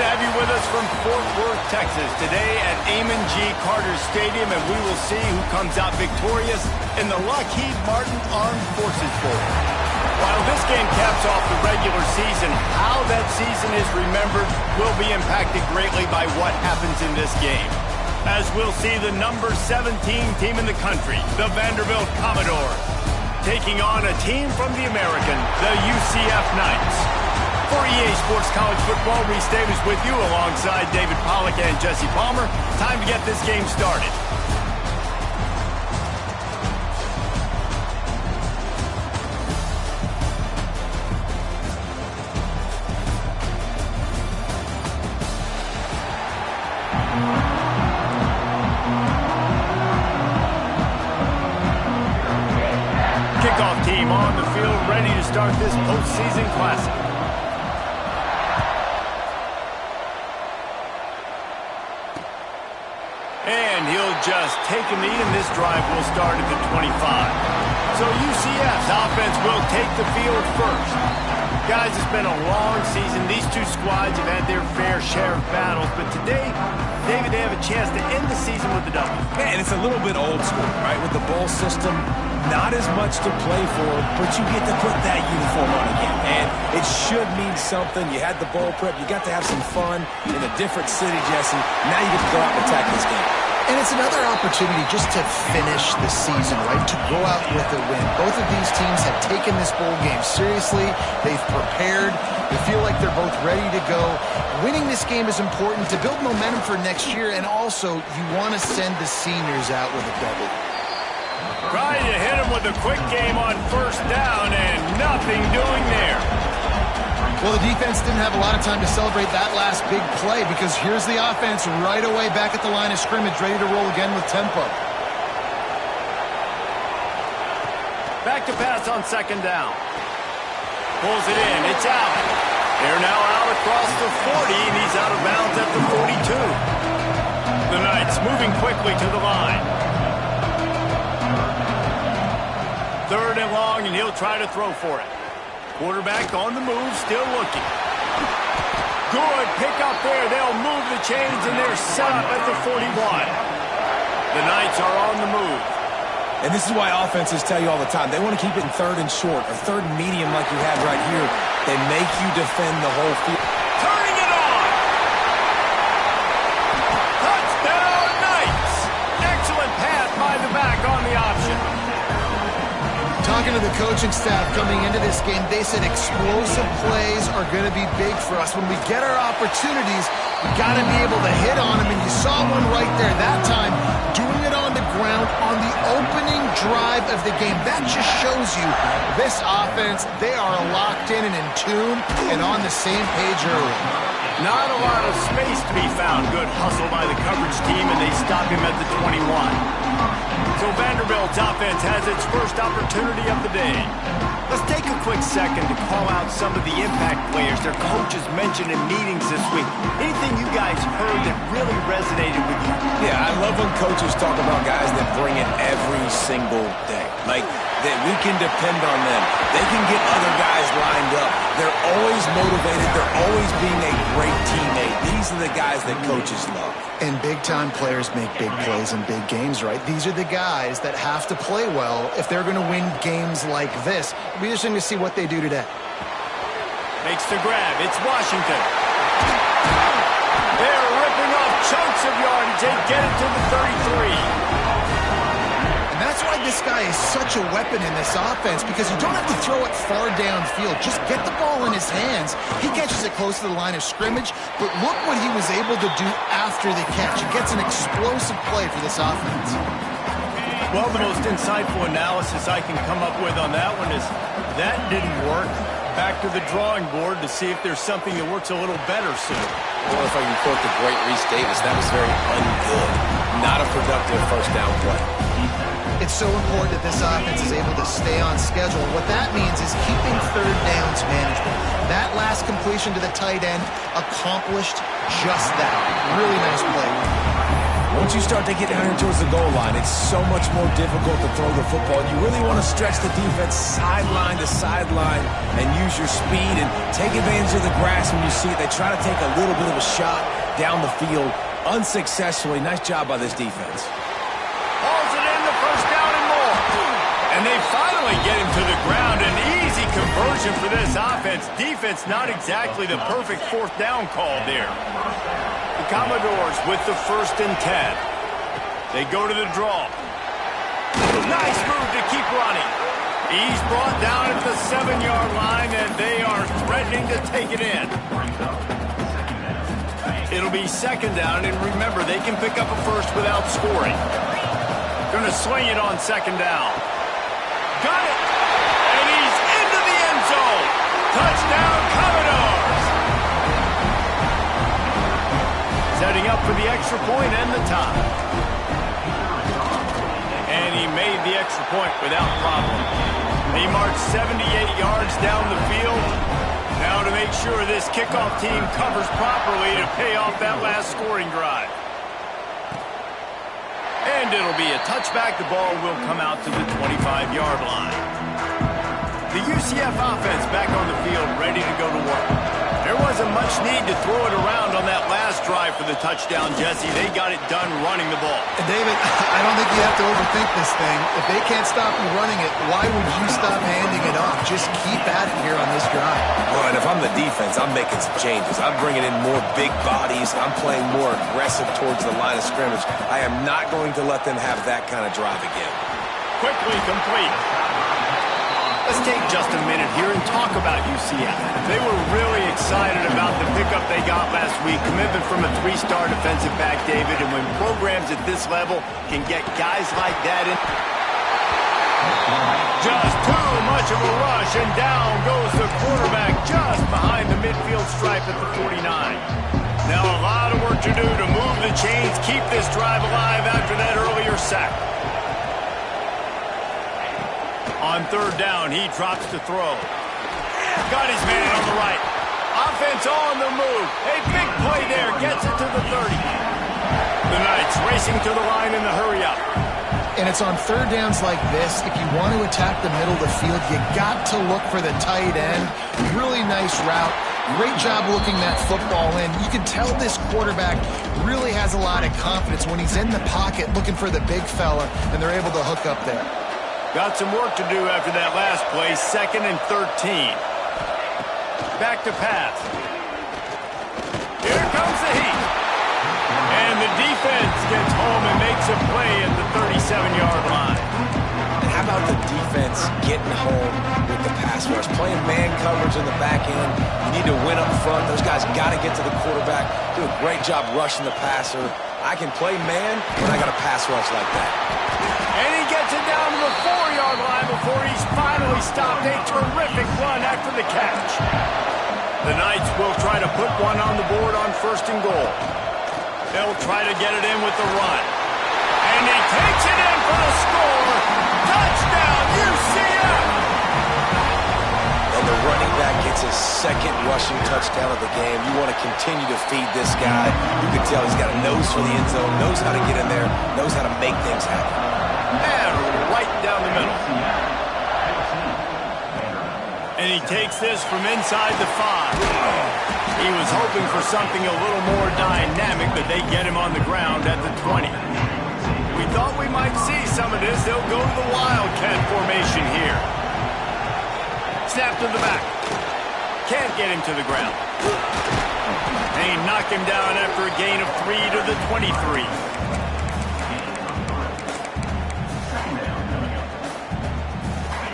to have you with us from Fort Worth, Texas, today at Amon G. Carter Stadium, and we will see who comes out victorious in the Lockheed Martin Armed Forces Bowl. While this game caps off the regular season, how that season is remembered will be impacted greatly by what happens in this game. As we'll see the number 17 team in the country, the Vanderbilt Commodores, taking on a team from the American, the UCF Knights. For EA Sports College Football, Reese Davis with you alongside David Pollack and Jesse Palmer. Time to get this game started. Kickoff team on the field, ready to start this postseason classic. And he'll just take a knee, and this drive will start at the 25. So UCF's offense will take the field first. Guys, it's been a long season. These two squads have had their fair share of battles, but today, David, they have a chance to end the season with a W. And it's a little bit old school, right? With the bowl system, not as much to play for, but you get to put that uniform on again. And it should mean something. You had the bowl prep. You got to have some fun in a different city, Jesse. Now you get to go out and attack this game. And it's another opportunity just to finish the season, right? To go out with a win. Both of these teams have taken this bowl game seriously. They've prepared. They feel like they're both ready to go. Winning this game is important to build momentum for next year, and also you want to send the seniors out with a W. Trying to hit him with a quick game on first down, and nothing doing there. Well, the defense didn't have a lot of time to celebrate that last big play, because here's the offense right away back at the line of scrimmage, ready to roll again with tempo. Back to pass on second down. Pulls it in. It's out. They're now out across the 40, and he's out of bounds at the 42. The Knights moving quickly to the line. Third and long, and he'll try to throw for it. Quarterback on the move, still looking. Good pick up there. They'll move the chains, and they're set up at the 41. The Knights are on the move. And this is why offenses tell you all the time, they want to keep it in third and short, or third and medium like you have right here. They make you defend the whole field. Turning it on! Touchdown, Knights! Excellent pass by the back on the option. Talking to the coaching staff coming into this game, they said explosive plays are going to be big for us. When we get our opportunities, we got to be able to hit on them, and you saw one right there that time, doing it on the ground on the opening drive of the game. That just shows you this offense, they are locked in and in tune and on the same page early. Not a lot of space to be found. Good hustle by the coverage team, and they stop him at the 21. So Vanderbilt's offense has its first opportunity of the day. Let's take a quick second to call out some of the impact players their coaches mentioned in meetings this week. Anything you guys heard that really resonated with you? Yeah, I love when coaches talk about guys that bring it every single day. Like, that we can depend on them. They can get other guys lined up. They're always motivated. They're always being a great teammate. These are the guys that coaches love. And big-time players make big plays in big games, right? These are the guys that have to play well if they're going to win games like this. It'll be interesting to see what they do today. Makes the grab. It's Washington. They're ripping off chunks of yardage. They get it to the 33. And that's why this guy is such a weapon in this offense, because you don't have to throw it far downfield. Just get the ball in his hands. He catches it close to the line of scrimmage, but look what he was able to do after the catch. He gets an explosive play for this offense. Well, the most insightful analysis I can come up with on that one is that didn't work. Back to the drawing board to see if there's something that works a little better soon. Well, if I can quote the great Reese Davis, that was very ungood. Not a productive first down play. It's so important that this offense is able to stay on schedule. What that means is keeping third downs manageable. That last completion to the tight end accomplished just that. Really nice play. Once you start to get down here towards the goal line, it's so much more difficult to throw the football. You really want to stretch the defense sideline to sideline and use your speed and take advantage of the grass when you see it. They try to take a little bit of a shot down the field unsuccessfully. Nice job by this defense. Hauls it in, the first down and more. And they finally get him to the ground. An easy conversion for this offense. Defense not exactly the perfect fourth down call there. The Commodores with the 1st and 10. They go to the draw. Nice move to keep running. He's brought down at the 7-yard line, and they are threatening to take it in. It'll be 2nd down, and remember, they can pick up a first without scoring. Going to swing it on 2nd down. Got it! And he's into the end zone. Touchdown, Commodores! Setting up for the extra point and the tie. And he made the extra point without problem. He marched 78 yards down the field. Now to make sure this kickoff team covers properly to pay off that last scoring drive. And it'll be a touchback. The ball will come out to the 25-yard line. The UCF offense back on the field, ready to go to work. There wasn't much need to throw it around on that last drive for the touchdown, Jesse. They got it done running the ball. And David, I don't think you have to overthink this thing. If they can't stop you running it, why would you stop handing it off? Just keep at it here on this drive. Well, and if I'm the defense, I'm making some changes. I'm bringing in more big bodies. I'm playing more aggressive towards the line of scrimmage. I am not going to let them have that kind of drive again. Quickly complete. Let's take just a minute here and talk about UCF. They were really excited about the pickup they got last week. Commitment from a 3-star defensive back, David, and when programs at this level can get guys like that in... Just too much of a rush, and down goes the quarterback just behind the midfield stripe at the 49. Now a lot of work to do to move the chains, keep this drive alive after that earlier sack. On 3rd down, he drops to throw. Got his man on the right. Offense on the move. A big play there. Gets it to the 30. The Knights racing to the line in the hurry-up. And it's on 3rd downs like this. If you want to attack the middle of the field, you got to look for the tight end. Really nice route. Great job looking that football in. You can tell this quarterback really has a lot of confidence when he's in the pocket looking for the big fella, and they're able to hook up there. Got some work to do after that last play. 2nd and 13. Back to pass. Here comes the heat. And the defense gets home and makes a play at the 37-yard line. And how about the defense getting home with the pass rush? Playing man coverage in the back end. You need to win up front. Those guys got to get to the quarterback. Do a great job rushing the passer. I can play man when I got a pass rush like that. And he gets it down to the 4-yard line before he's finally stopped. A terrific run after the catch. The Knights will try to put one on the board on 1st and goal. They'll try to get it in with the run. And he takes it in for the score. Touchdown, UCF! And the running back gets his 2nd rushing touchdown of the game. You want to continue to feed this guy. You can tell he's got a nose for the end zone, knows how to get in there, knows how to make things happen. And right down the middle. And he takes this from inside the 5. He was hoping for something a little more dynamic, but they get him on the ground at the 20. We thought we might see some of this. They'll go to the Wildcat formation here. Snap to the back. Can't get him to the ground. They knock him down after a gain of 3 to the 23.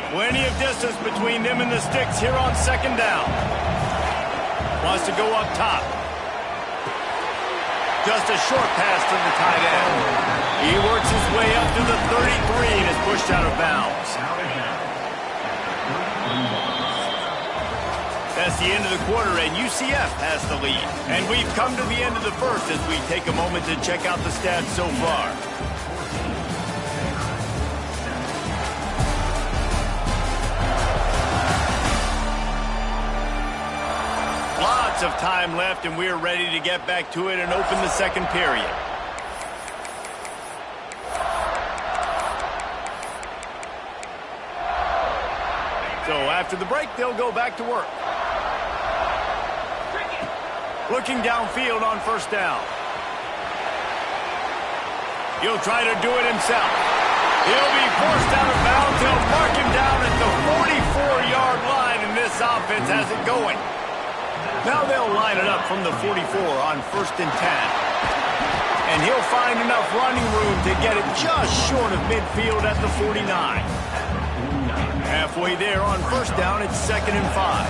Plenty of distance between them and the sticks here on 2nd down. Wants to go up top. Just a short pass to the tight end. He works his way up to the 33 and is pushed out of bounds. That's the end of the quarter, and UCF has the lead. And we've come to the end of the 1st as we take a moment to check out the stats so far. Lots of time left, and we're ready to get back to it and open the 2nd period. After the break, they'll go back to work. Looking downfield on first down. He'll try to do it himself. He'll be forced out of bounds. They'll mark him down at the 44-yard line, and this offense has it going. Now they'll line it up from the 44 on 1st and 10. And he'll find enough running room to get it just short of midfield at the 49. Halfway there on first down, it's 2nd and 5.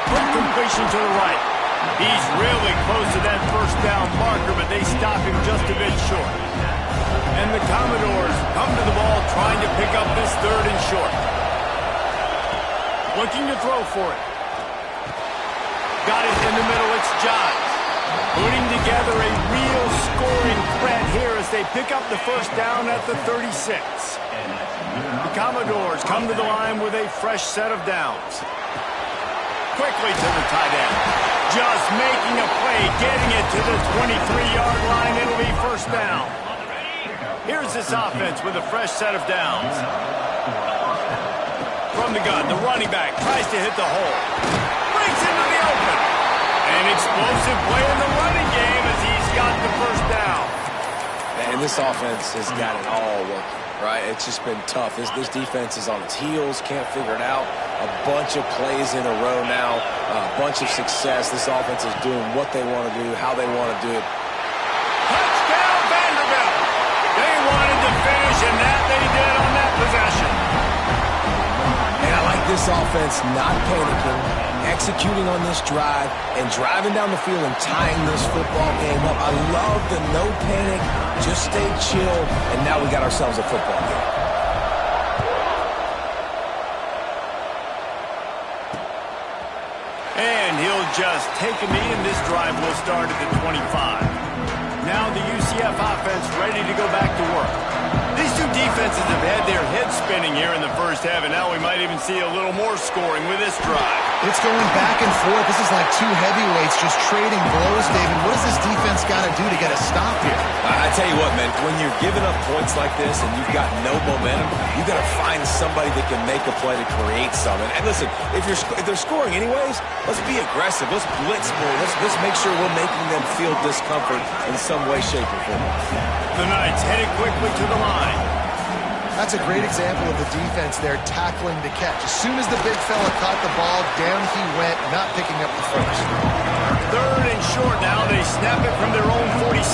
Quick completion to the right. He's really close to that first down marker, but they stop him just a bit short. And the Commodores come to the ball trying to pick up this 3rd and short. Looking to throw for it. Got it in the middle, it's Johns. Putting together a real scoring threat here as they pick up the first down at the 36. The Commodores come to the line with a fresh set of downs. Quickly to the tight end. Just making a play, getting it to the 23-yard line. It'll be first down. Here's this offense with a fresh set of downs. From the gun, the running back tries to hit the hole. Breaks into the open. An explosive play in the running game as he's got the first down. And this offense has got it all working, right? It's just been tough. This defense is on its heels, can't figure it out. A bunch of plays in a row now, a bunch of success. This offense is doing what they want to do, how they want to do it. Touchdown, Vanderbilt! They wanted to finish, and that they did on that possession. And I like this offense not panicking, executing on this drive, and driving down the field and tying this football game up. I love the no panic, just stay chill, and now we got ourselves a football game. And he'll just take a knee, and this drive will start at the 25. Now the UCF offense ready to go back to work. These two defenses have had their heads spinning here in the first half, and now we might even see a little more scoring with this drive. It's going back and forth. This is like two heavyweights just trading blows, David. What does this defense got to do to get a stop here? I tell you what, man, when you're giving up points like this and you've got no momentum, you got to find somebody that can make a play to create something. And listen, if they're scoring anyways, let's be aggressive. Let's blitz more. Let's make sure we're making them feel discomfort in some way, shape, or form. The Knights headed quickly to the line. That's a great example of the defense there tackling the catch. As soon as the big fella caught the ball, down he went, not picking up the first. 3rd and short now. They snap it from their own 46.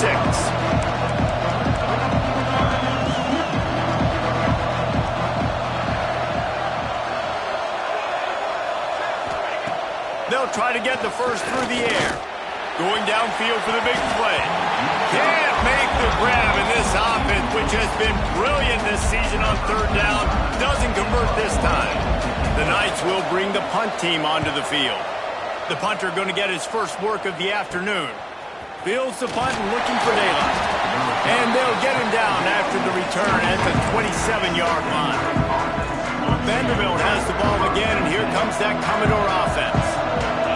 They'll try to get the first through the air. Going downfield for the big play. Can't make the grab, and this offense, which has been brilliant this season on 3rd down, doesn't convert this time. The Knights will bring the punt team onto the field. The punter going to get his first work of the afternoon. Fields the punt and looking for daylight. And they'll get him down after the return at the 27-yard line. Vanderbilt has the ball again, and here comes that Commodore offense.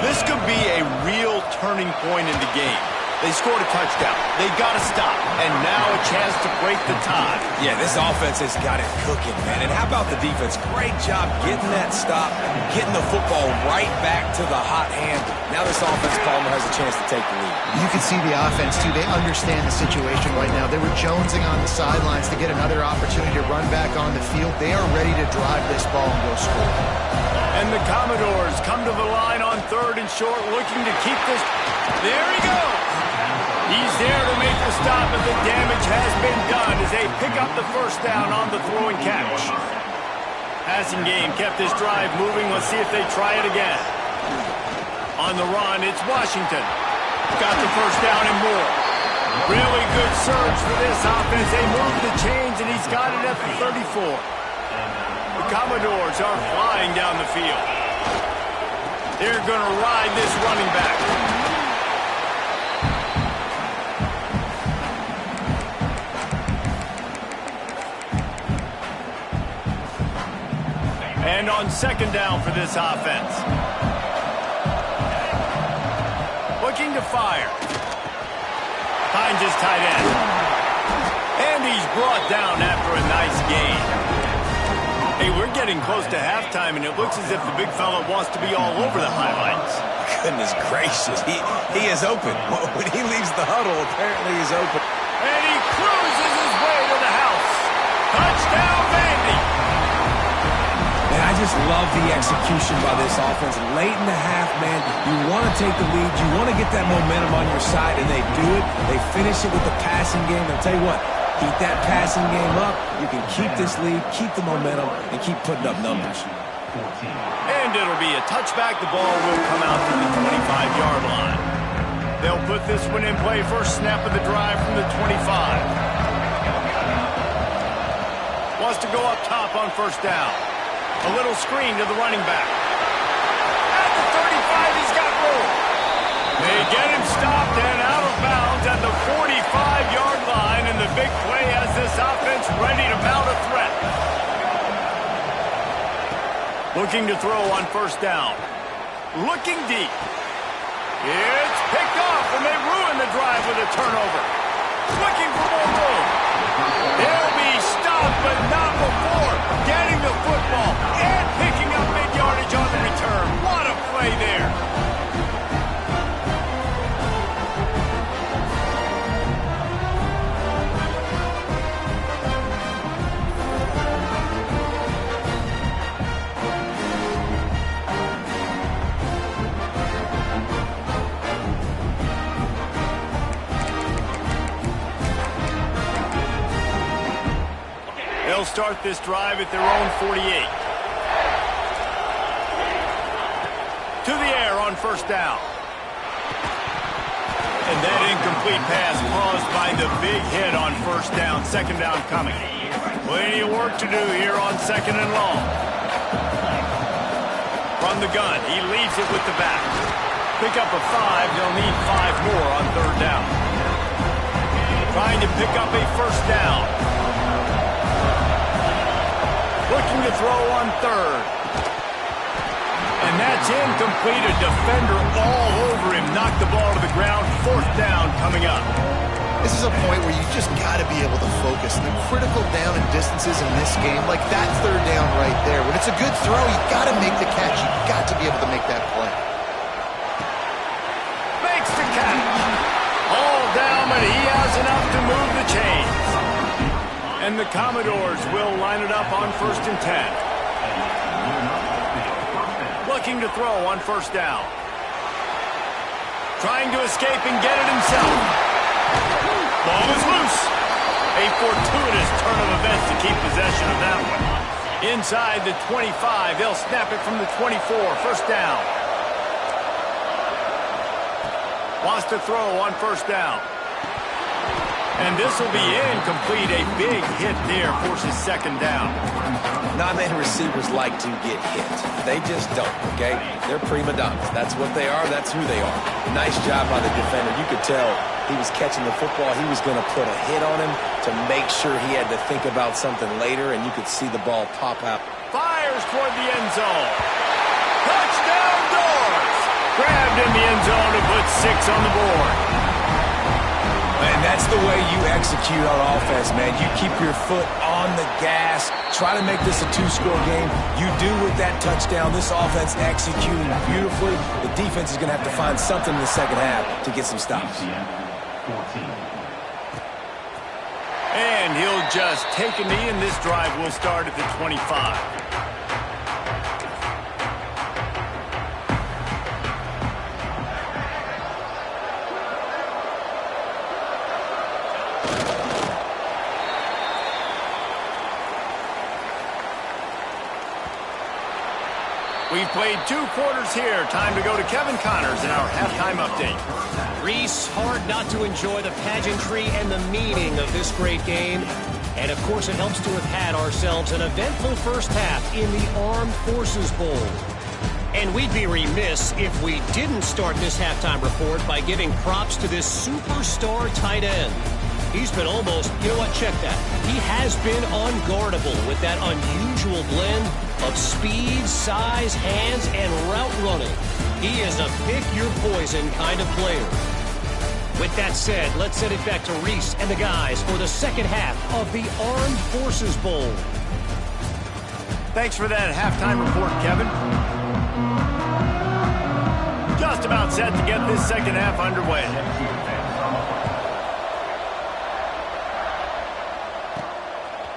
This could be a real turning point in the game. They scored a touchdown. They got to stop. And now a chance to break the tie. Yeah, this offense has got it cooking, man. And how about the defense? Great job getting that stop, getting the football right back to the hot hand. Now this offense, Palmer, has a chance to take the lead. You can see the offense, too. They understand the situation right now. They were jonesing on the sidelines to get another opportunity to run back on the field. They are ready to drive this ball and go score. And the Commodores come to the line on 3rd and short, looking to keep this. There he goes. He's there to make the stop, but the damage has been done as they pick up the first down on the throw and catch. Passing game kept this drive moving. Let's see if they try it again. On the run, it's Washington. Got the first down and more. Really good surge for this offense. They move the chains, and he's got it at the 34. The Commodores are flying down the field. They're going to ride this running back. And on 2nd down for this offense. Looking to fire. Finds his tight end. And he's brought down after a nice gain. Hey, we're getting close to halftime, and it looks as if the big fella wants to be all over the highlights. Goodness gracious, he is open. When he leaves the huddle, apparently he's open. And he cruises his way to the house. Touchdown, Vandy. Man, I just love the execution by this offense. Late in the half, man, you want to take the lead. You want to get that momentum on your side, and they do it. They finish it with the passing game. I'll tell you what, keep that passing game up. You can keep this lead, keep the momentum, and keep putting up numbers. And it'll be a touchback. The ball will come out to the 25-yard line. They'll put this one in play. First snap of the drive from the 25. Wants to go up top on first down. A little screen to the running back. At the 35, he's got room. They get him stopped and out of bounds at the 45-yard line, and the big play has this offense ready to mount a threat. Looking to throw on first down. Looking deep. It's picked off, and they ruin the drive with a turnover. Looking for more room. He'll be stopped, but not before getting the football and picking up big yardage on the return. What a play there. They'll start this drive at their own 48. To the air on first down. And that incomplete pass caused by the big hit on first down. Second down coming. Plenty of work to do here on second and long. From the gun, he leaves it with the back. Pick up a 5. They'll need 5 more on third down. Trying to pick up a first down. Looking to throw on third. And that's incomplete. A defender all over him. Knocked the ball to the ground. Fourth down coming up. This is a point where you just got to be able to focus. The critical down and distances in this game, like that third down right there. When it's a good throw, you got to make the catch. You got to be able to make that play. Makes the catch. All down, but he has enough to move the chains. And the Commodores will line it up on 1st and 10. Looking to throw on first down. Trying to escape and get it himself. Ball is loose. A fortuitous turn of events to keep possession of that one. Inside the 25, they'll snap it from the 24. First down. Wants to throw on first down. And this will be incomplete. A big hit there forces second down. Non-man receivers like to get hit. They just don't, okay? They're prima donnas. That's what they are. That's who they are. Nice job by the defender. You could tell he was catching the football. He was going to put a hit on him to make sure he had to think about something later, and you could see the ball pop out. Fires toward the end zone. Touchdown, Doors! Grabbed in the end zone to put 6 on the board. And that's the way you execute on offense, man. You keep your foot on the gas. Try to make this a 2-score game. You do with that touchdown. This offense executing beautifully. The defense is going to have to find something in the second half to get some stops. And he'll just take a knee, and this drive will start at the 25. We've played 2 quarters here. Time to go to Kevin Connors in our halftime update. Reese, hard not to enjoy the pageantry and the meaning of this great game. And, of course, it helps to have had ourselves an eventful first half in the Armed Forces Bowl. And we'd be remiss if we didn't start this halftime report by giving props to this superstar tight end. He's been almost, you know what, check that. He has been unguardable with that unusual blend of speed, size, hands, and route running. He is a pick-your-poison kind of player. With that said, let's send it back to Reese and the guys for the second half of the Armed Forces Bowl. Thanks for that halftime report, Kevin. Just about set to get this second half underway.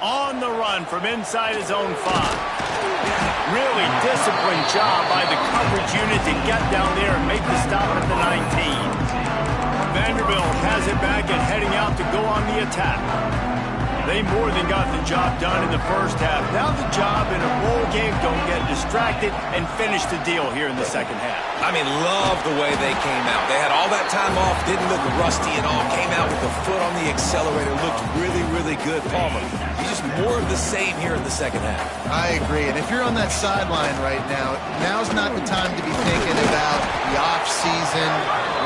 On the run from inside his own 5. Really disciplined job by the coverage unit to get down there and make the stop at the 19. Vanderbilt has it back and heading out to go on the attack. They more than got the job done in the first half. Now the job in a bowl game, don't get distracted and finish the deal here in the second half. I mean, love the way they came out. They had all that time off, didn't look rusty at all. Came out with the foot on the accelerator, looked really, really good. Palmer, he's just more of the same here in the second half. I agree. And if you're on that sideline right now, now's not the time to be thinking about the off-season,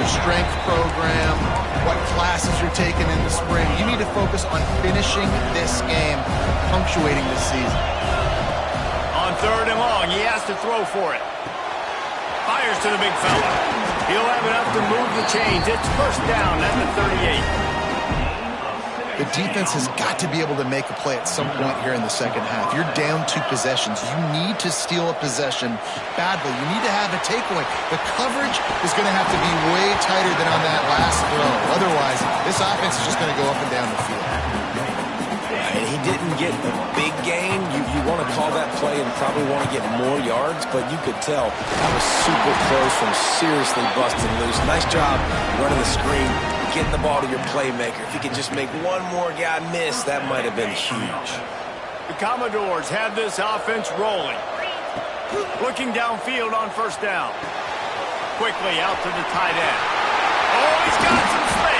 your strength program, what classes you're taking in the spring. You need to focus on finishing this game, punctuating this season. On 3rd and long, he has to throw for it. Fires to the big fella. He'll have enough to move the chains. It's first down at the 38. The defense has got to be able to make a play at some point here in the second half. You're down 2 possessions. You need to steal a possession badly. You need to have a takeaway. The coverage is going to have to be way tighter than on that last throw. Otherwise, this offense is just going to go up and down the field. And he didn't get a big gain. You want to call that play and probably want to get more yards, but you could tell that was super close from seriously busting loose. Nice job running the screen, getting the ball to your playmaker. If he could just make one more guy miss, that might have been huge. The Commodores have this offense rolling. Looking downfield on first down. Quickly out to the tight end. Oh, he's got some space.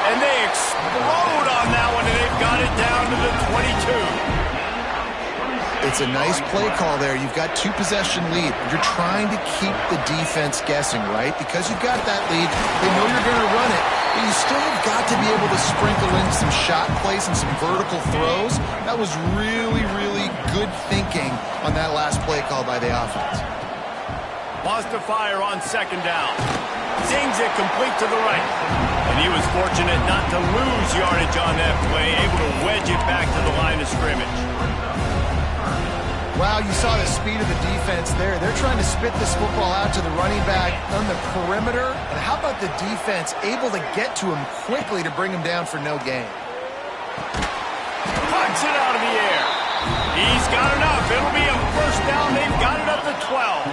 And they explode on that one, and they've got it down to the 22. It's a nice play call there. You've got 2 possession lead. You're trying to keep the defense guessing, right? Because you've got that lead, they know you're going to run it, but you still have got to be able to sprinkle in some shot plays and some vertical throws. That was really, really good thinking on that last play call by the offense. Lost to fire on second down. Zings it complete to the right. And he was fortunate not to lose yardage on that play, able to wedge it back to the line of scrimmage. Wow, you saw the speed of the defense there. They're trying to spit this football out to the running back on the perimeter. And how about the defense able to get to him quickly to bring him down for no gain? Pucks it out of the air. He's got enough. It'll be a first down. They've got it up to 12.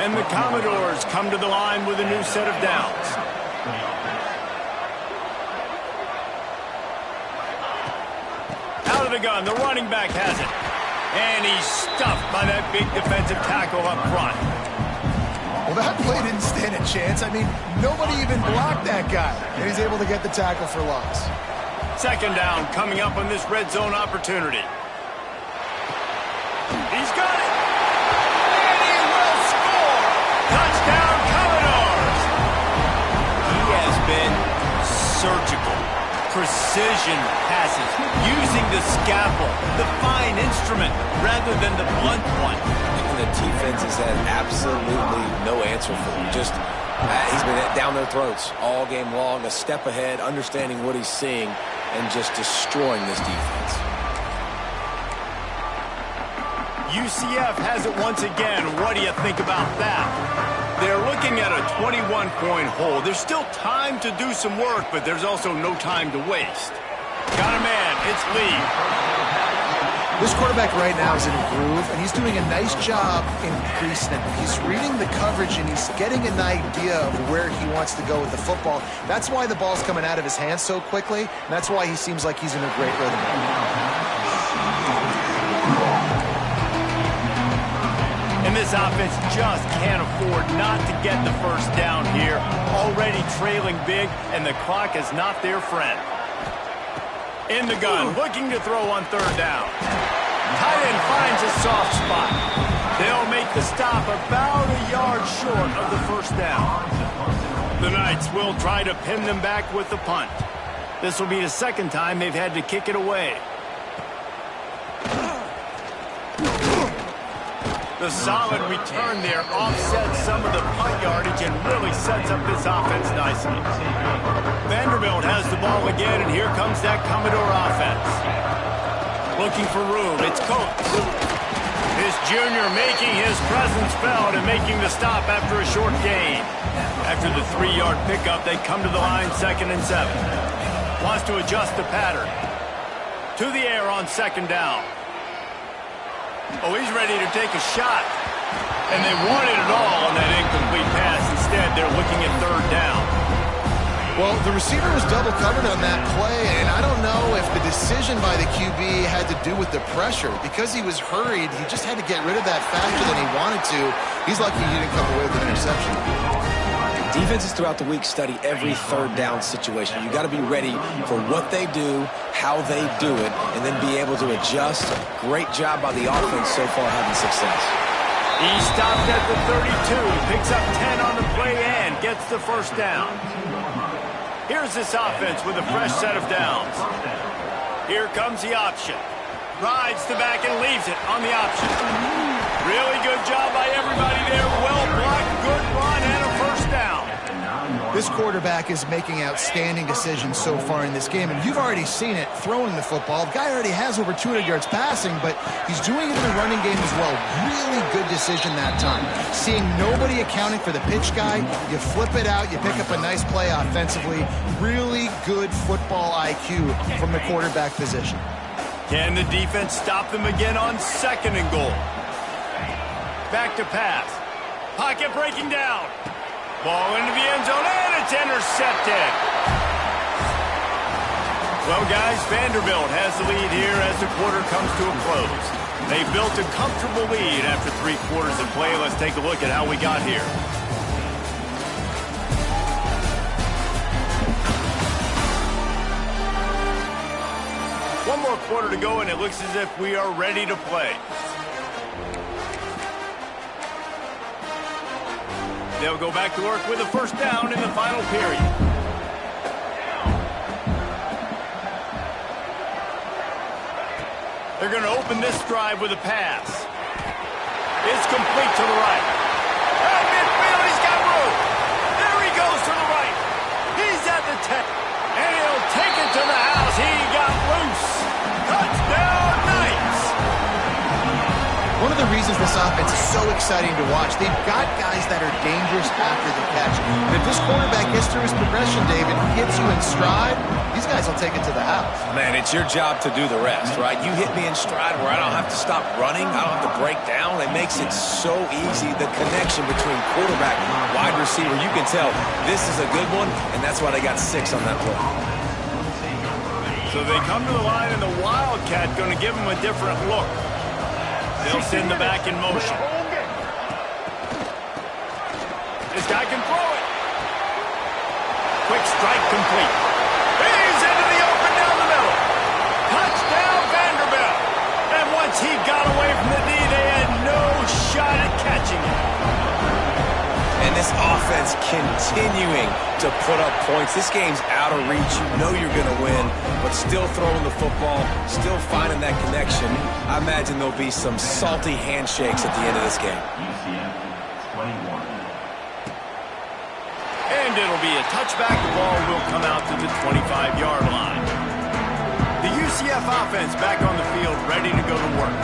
And the Commodores come to the line with a new set of downs. Out of the gun, the running back has it. And he's stuffed by that big defensive tackle up front. Well, that play didn't stand a chance. I mean, nobody even blocked that guy. And he's able to get the tackle for loss. Second down coming up on this red zone opportunity. He's got it. And he will score. Touchdown, Commodores. He has been surgical. Precision passes, using the scalpel, the fine instrument, rather than the blunt one. And the defense has had absolutely no answer for him. Just, he's been down their throats all game long, a step ahead, understanding what he's seeing, and just destroying this defense. UCF has it once again. What do you think about that? They're looking at a 21-point hole. There's still time to do some work, but there's also no time to waste. Got a man. It's Lee. This quarterback right now is in a groove, and he's doing a nice job in pre-snap. He's reading the coverage, and he's getting an idea of where he wants to go with the football. That's why the ball's coming out of his hands so quickly, and that's why he seems like he's in a great rhythm. And this offense just can't afford not to get the first down here. Already trailing big, and the clock is not their friend. In the gun, looking to throw on third down. Tight end finds a soft spot. They'll make the stop about a yard short of the first down. The Knights will try to pin them back with the punt. This will be the second time they've had to kick it away. The solid return there offsets some of the punt yardage and really sets up this offense nicely. Vanderbilt has the ball again, and here comes that Commodore offense. Looking for room. It's Coates. This junior making his presence felt and making the stop after a short gain. After the 3-yard pickup, they come to the line 2nd and 7. Wants to adjust the pattern. To the air on 2nd down. Oh, he's ready to take a shot. And they wanted it all on that incomplete pass. Instead, they're looking at 3rd down. Well, the receiver was double covered on that play, and I don't know if the decision by the QB had to do with the pressure. Because he was hurried, he just had to get rid of that faster than he wanted to. He's lucky he didn't come away with an interception. Defenses throughout the week study every 3rd down situation. You got to be ready for what they do, how they do it, and then be able to adjust. Great job by the offense so far having success. He stopped at the 32, picks up 10 on the play and gets the 1st down. Here's this offense with a fresh set of downs. Here comes the option. Rides the back and leaves it on the option. Really good job by everybody there. Well blocked, good run, and a 1st down. This quarterback is making outstanding decisions so far in this game, and you've already seen it throwing the football. The guy already has over 200 yards passing, but he's doing it in the running game as well. Really good decision that time. Seeing nobody accounting for the pitch guy, you flip it out, you pick up a nice play offensively. Really good football IQ from the quarterback position. Can the defense stop them again on 2nd and goal? Back to pass. Pocket breaking down. Ball into the end zone, and it's intercepted. Well, guys, Vanderbilt has the lead here as the quarter comes to a close. They built a comfortable lead after 3 quarters of play. Let's take a look at how we got here. One more quarter to go, and it looks as if we are ready to play. They'll go back to work with a 1st down in the final period. They're going to open this drive with a pass. It's complete to the right. At midfield, he's got room. There he goes to the right. He's at the 10. And he'll take it to the house. He got loose. Touchdown, Knights. One of the reasons this offense is so exciting to watch, they've got guys that are dangerous after the catch. And if this quarterback gets through his progression, David, hits you in stride, these guys will take it to the house. Man, it's your job to do the rest, right? You hit me in stride where I don't have to stop running. I don't have to break down. It makes it so easy. The connection between quarterback and wide receiver, you can tell this is a good one, and that's why they got 6 on that play. So they come to the line, and the Wildcat going to give them a different look. They'll send the back in motion. This guy can throw it. Quick strike complete. He's into the open down the middle. Touchdown, Vanderbilt. And once he got away from the D, they had no shot at catching him. And this offense continuing to put up points. This game's out of reach. You know you're going to win, but still throwing the football, still finding that connection. I imagine there'll be some salty handshakes at the end of this game. And it'll be a touchback. The ball will come out to the 25-yard line. The UCF offense back on the field, ready to go to work.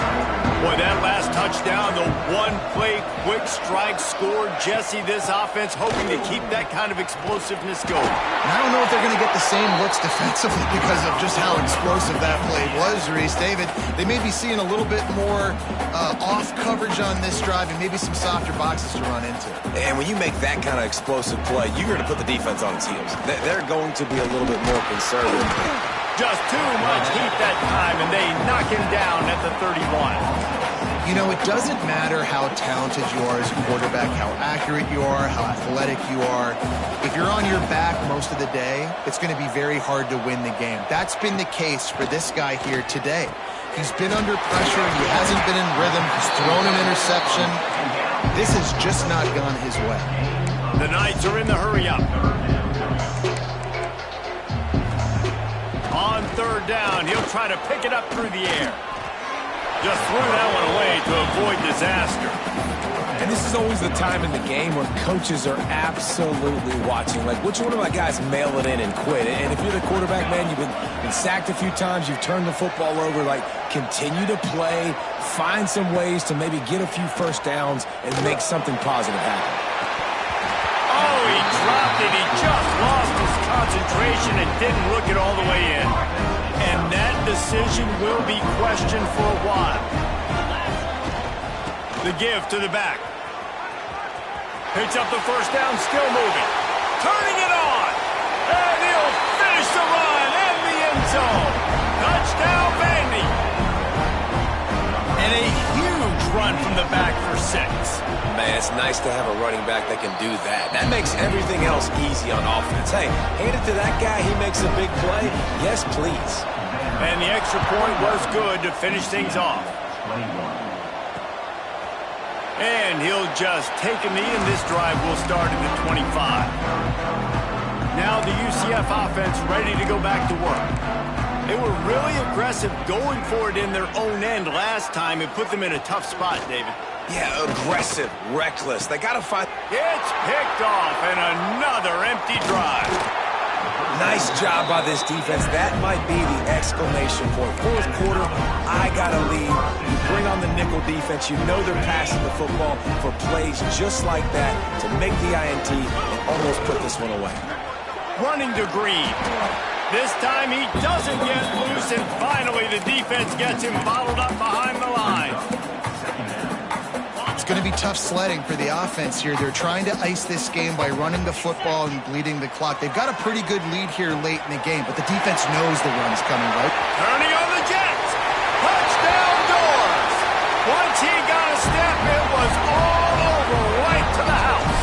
Boy, that last touchdown, the one-play quick strike scored. Jesse, this offense hoping to keep that kind of explosiveness going. And I don't know if they're going to get the same looks defensively because of just how explosive that play was, Reese. David, they may be seeing a little bit more off coverage on this drive and maybe some softer boxes to run into. And when you make that kind of explosive play, you're going to put the defense on its heels. They're going to be a little bit more conservative. Just too much heat that time, and they knock him down at the 31. You know, it doesn't matter how talented you are as a quarterback, how accurate you are, how athletic you are. If you're on your back most of the day, it's going to be very hard to win the game. That's been the case for this guy here today. He's been under pressure. He hasn't been in rhythm. He's thrown an interception. This has just not gone his way. The Knights are in the hurry-up. On 3rd down, he'll try to pick it up through the air. Just threw that one away to avoid disaster. And this is always the time in the game when coaches are absolutely watching. Like, which one of my guys mail it in and quit? And if you're the quarterback, man, you've been sacked a few times, you've turned the football over, like, continue to play, find some ways to maybe get a few first downs and make something positive happen. Oh, he dropped it. He just lost his concentration and didn't look it all the way in. And that decision will be questioned for a while. The give to the back. Picks up the first down, still moving. Turning it on. And he'll finish the run in the end zone. Touchdown, Vandy. And a huge run from the back for 6. Man, it's nice to have a running back that can do that. That makes everything else easy on offense. Hey, hand it to that guy. He makes a big play. Yes, please. And the extra point was good to finish things off. And he'll just take a knee, and this drive will start at the 25. Now the UCF offense ready to go back to work. They were really aggressive going for it in their own end last time and put them in a tough spot, David. Yeah, aggressive, reckless. They got to find... It's picked off, and another empty drive. Nice job by this defense. That might be the exclamation point. Fourth quarter, I got a lead. You bring on the nickel defense. You know they're passing the football for plays just like that to make the INT and almost put this one away. Running to Green. This time he doesn't get loose, and finally the defense gets him bottled up behind the line. It's going to be tough sledding for the offense here. They're trying to ice this game by running the football and bleeding the clock. They've got a pretty good lead here late in the game, but the defense knows the run's coming, right? Turning on the Jets. Touchdown doors. Once he got a step, it was all over right to the house.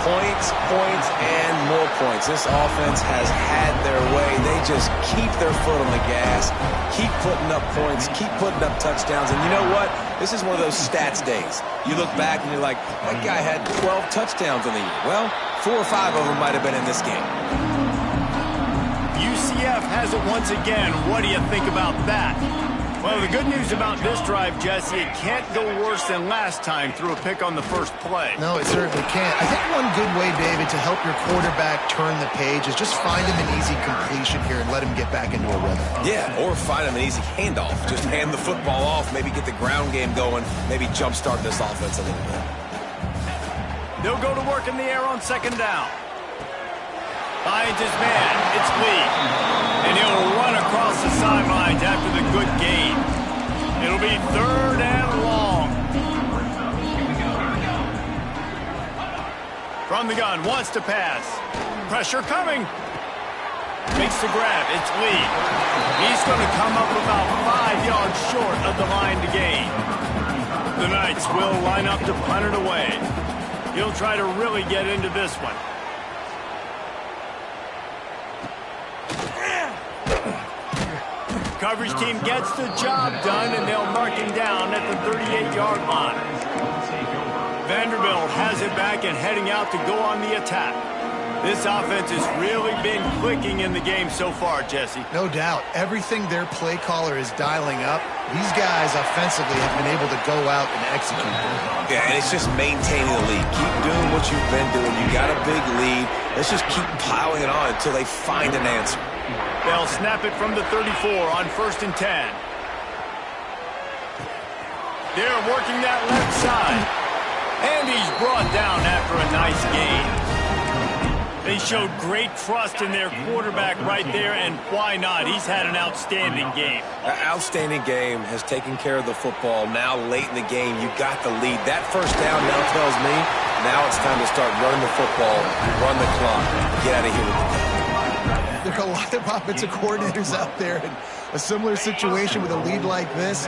Points, points, and more points. This offense has had their way. They just keep their foot on the gas, keep putting up points, keep putting up touchdowns. And you know what? This is one of those stats days. You look back and you're like, that guy had 12 touchdowns in the year. Well, 4 or 5 of them might have been in this game. UCF has it once again. What do you think about that? Well, the good news about this drive, Jesse, it can't go worse than last time through a pick on the first play. No, it certainly can't. I think one good way, David, to help your quarterback turn the page is just find him an easy completion here and let him get back into a rhythm. Yeah, or find him an easy handoff. Just hand the football off, maybe get the ground game going, maybe jumpstart this offense a little bit. They'll go to work in the air on second down. Finds his man. It's Lee. And he'll run across the sidelines after the good gain. It'll be 3rd and long. From the gun, wants to pass. Pressure coming. Makes the grab. It's Lee. He's going to come up about 5 yards short of the line to gain. The Knights will line up to punt it away. He'll try to really get into this one. Coverage team gets the job done, and they'll mark him down at the 38-yard line. Vanderbilt has it back and heading out to go on the attack. This offense has really been clicking in the game so far, Jesse. No doubt. Everything their play caller is dialing up, these guys offensively have been able to go out and execute. Yeah, and it's just maintaining the lead. Keep doing what you've been doing. You got a big lead. Let's just keep piling it on until they find an answer. They'll snap it from the 34 on 1st and 10. They're working that left side. And he's brought down after a nice gain. They showed great trust in their quarterback right there, and why not? He's had an outstanding game. An outstanding game, has taken care of the football. Now, late in the game, you got the lead. That first down now tells me now it's time to start running the football, run the clock, get out of here with the ball. There are a lot of offensive coordinators out there in a similar situation with a lead like this.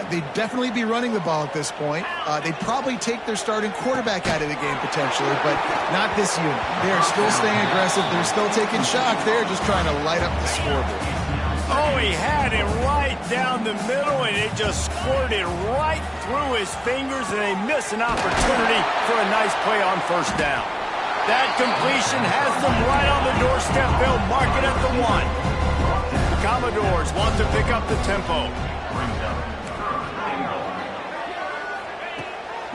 They'd definitely be running the ball at this point. They'd probably take their starting quarterback out of the game potentially, but not this unit. They're still staying aggressive. They're still taking shots. They're just trying to light up the scoreboard. Oh, he had it right down the middle, and it just squirted right through his fingers, and they miss an opportunity for a nice play on first down. That completion has them right on the doorstep. They'll mark it at the 1. The Commodores want to pick up the tempo.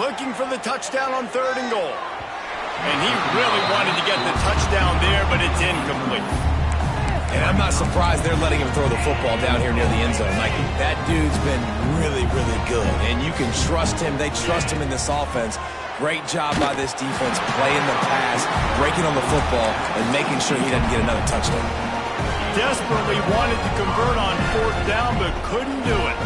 Looking for the touchdown on 3rd and goal. And he really wanted to get the touchdown there, but it's incomplete. And I'm not surprised they're letting him throw the football down here near the end zone. Like, that dude's been really, really good. And you can trust him. They trust him in this offense. Great job by this defense, playing the pass, breaking on the football, and making sure he doesn't get another touchdown. Desperately wanted to convert on 4th down, but couldn't do it.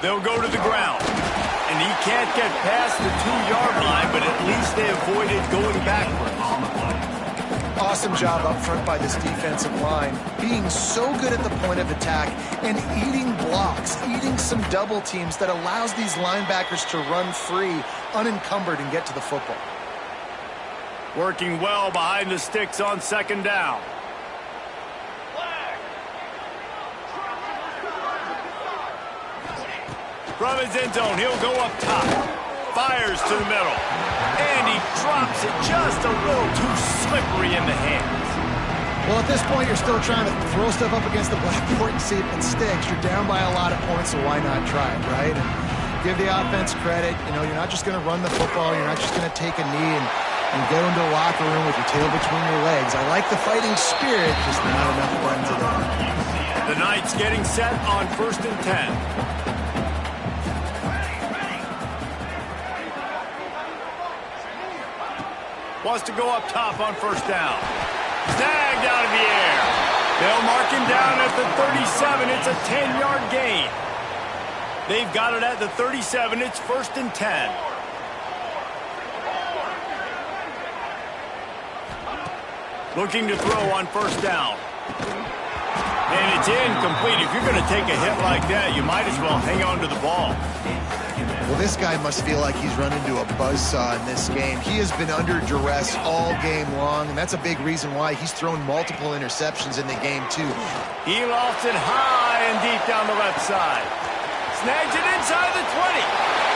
They'll go to the ground. And he can't get past the 2-yard line, but at least they avoided going backwards. Awesome job up front by this defensive line, being so good at the point of attack and eating blocks, eating some double teams that allows these linebackers to run free, unencumbered, and get to the football. Working well behind the sticks on 2nd down. From his end zone, he'll go up top. Fires to the middle. And he drops it just a little too slippery in the hands. Well, at this point, you're still trying to throw stuff up against the blackboard and see if it sticks. You're down by a lot of points, so why not try it, right? And give the offense credit. You know, you're not just going to run the football. You're not just going to take a knee and go into the locker room with your tail between your legs. I like the fighting spirit, just not enough runs in it. The Knights getting set on 1st and 10. Wants to go up top on 1st down. Snagged out of the air. They'll mark him down at the 37. It's a 10-yard gain. They've got it at the 37. It's 1st and 10. Looking to throw on 1st down. And it's incomplete. If you're going to take a hit like that, you might as well hang on to the ball. Well, this guy must feel like he's run into a buzzsaw in this game. He has been under duress all game long, and that's a big reason why he's thrown multiple interceptions in the game, too. He lofts it high and deep down the left side. Snags it inside the 20.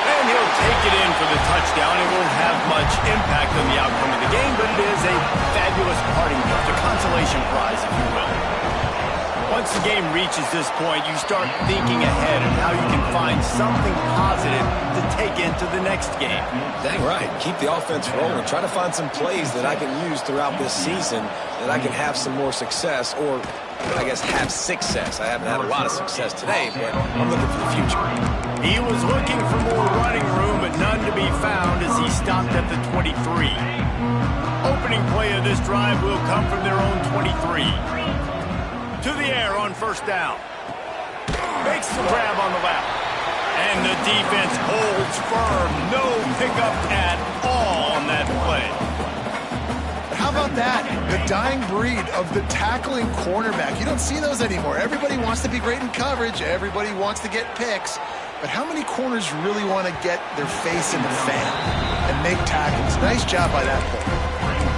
And he'll take it in for the touchdown. It won't have much impact on the outcome of the game, but it is a fabulous parting gift, a consolation prize, if you will. Once the game reaches this point, you start thinking ahead of how you can find something positive to take into the next game. Dang right. Keep the offense rolling. Try to find some plays that I can use throughout this season that I can have some more success, or I guess have success. I haven't had a lot of success today, but I'm looking for the future. He was looking for more running room, but none to be found as he stopped at the 23. Opening play of this drive will come from their own 23. To the air on 1st down. Makes the grab on the left. And the defense holds firm. No pickup at all on that play. How about that? The dying breed of the tackling cornerback. You don't see those anymore. Everybody wants to be great in coverage. Everybody wants to get picks. But how many corners really want to get their face in the fan and make tackles? Nice job by that play.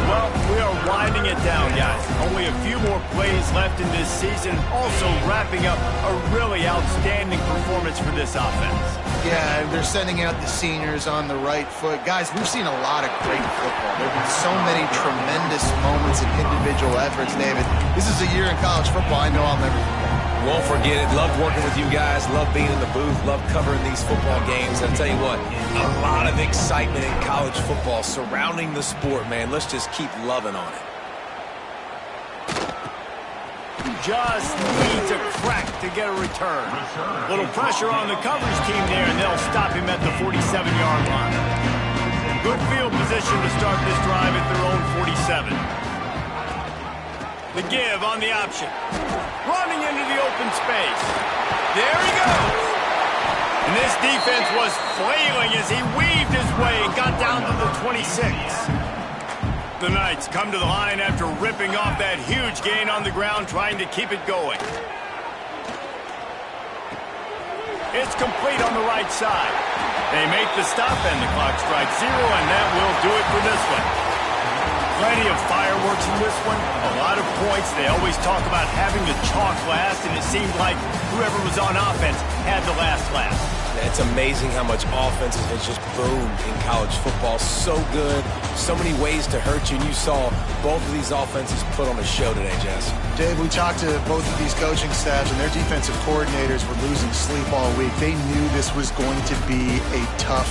Well, we are winding it down, guys. Only a few more plays left in this season. Also wrapping up a really outstanding performance for this offense. Yeah, they're sending out the seniors on the right foot. Guys, we've seen a lot of great football. There have been so many tremendous moments and individual efforts, David. This is a year in college football I know I'll never forget. Won't forget it. Loved working with you guys. Loved being in the booth. Loved covering these football games. And I'll tell you what, a lot of excitement in college football surrounding the sport, man. Let's just keep loving on it. Just needs a crack to get a return. Little pressure on the coverage team there, and they'll stop him at the 47-yard line. Good field position to start this drive at their own 47. The give on the option. Running into the open space. There he goes. And this defense was flailing as he weaved his way and got down to the 26. The Knights come to the line after ripping off that huge gain on the ground, trying to keep it going. It's complete on the right side. They make the stop and the clock strikes 0, and that will do it for this one. Plenty of fireworks in this one, a lot of points. They always talk about having the chalk last, and it seemed like whoever was on offense had the last laugh. It's amazing how much offense has just boomed in college football. So good, so many ways to hurt you, and you saw both of these offenses put on a show today, Jess. Dave, we talked to both of these coaching staffs, and their defensive coordinators were losing sleep all week. They knew this was going to be a tough